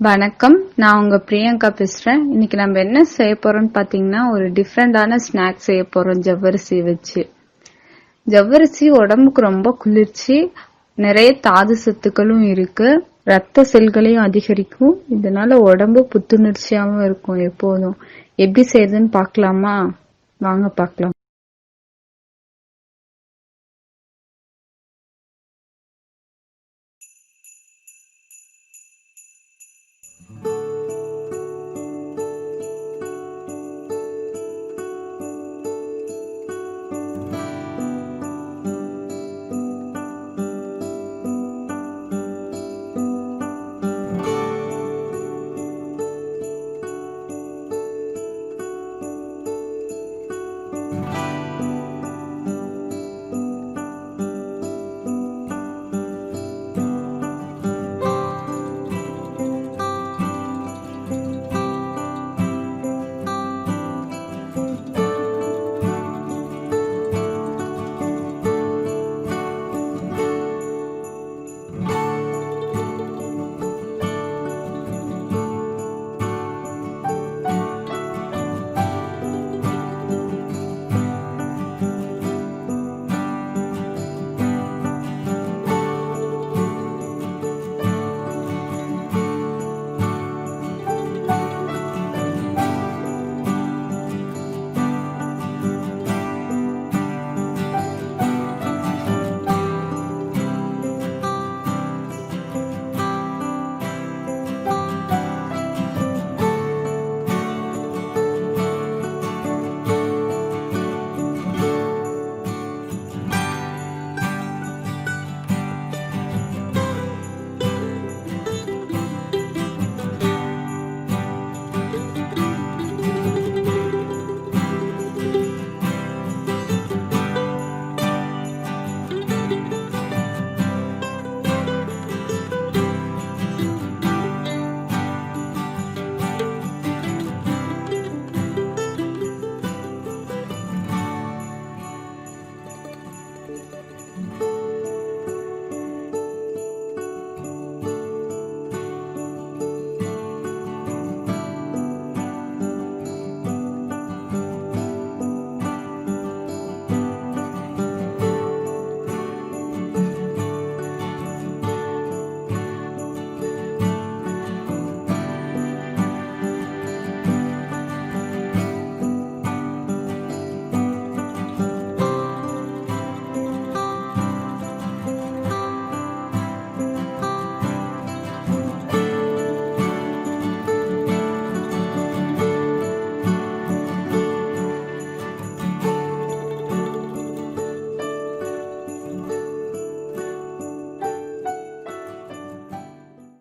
வணக்கம், நான் உங்க பிரியங்கா பேசுறேன். இன்னைக்கு நம்ம என்ன செய்ய போறோம்னு பாத்தீங்கன்னா, ஒரு டிஃப்ரெண்டான ஸ்நாக்ஸ் செய்ய போறோம் ஜவ்வரிசி வச்சு. ஜவ்வரிசி உடம்புக்கு ரொம்ப குளிர்ச்சி, நிறைய தாது சத்துக்களும் இருக்கு, ரத்த செல்களையும் அதிகரிக்கும். இதனால உடம்பு புத்துணர்ச்சியாவும் இருக்கும் எப்போதும். எப்படி செய்யறதுன்னு பாக்கலாமா? வாங்க பாக்கலாம்.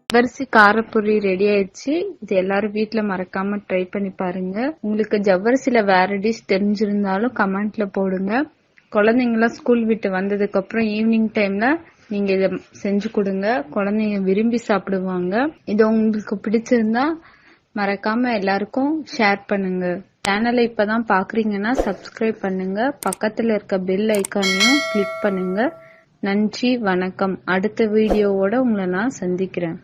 ஜவ்வரிசி காரப்பொரி ரெடி ஆயிடுச்சு. இது எல்லாரும் வீட்ல மறக்காம ட்ரை பண்ணி பாருங்க. உங்களுக்கு ஜவ்வரிசில வேற டிஷ் தெரிஞ்சிருந்தாலும் கமெண்ட்ல போடுங்க. குழந்தைங்களாம் ஸ்கூல் விட்டு வந்ததுக்கு அப்புறம் ஈவினிங் டைம்ல நீங்க இத செஞ்சு கொடுங்க. குழந்தைங்க விரும்பி சாப்பிடுவாங்க. இது உங்களுக்கு பிடிச்சிருந்தா மறக்காம எல்லாருக்கும் ஷேர் பண்ணுங்க. சேனலை இப்பதான் பாக்குறீங்கன்னா சப்ஸ்கிரைப் பண்ணுங்க. பக்கத்துல இருக்க பெல் ஐக்கானையும் கிளிக் பண்ணுங்க. நன்றி, வணக்கம். அடுத்த வீடியோவோட உங்களை நான் சந்திக்கிறேன்.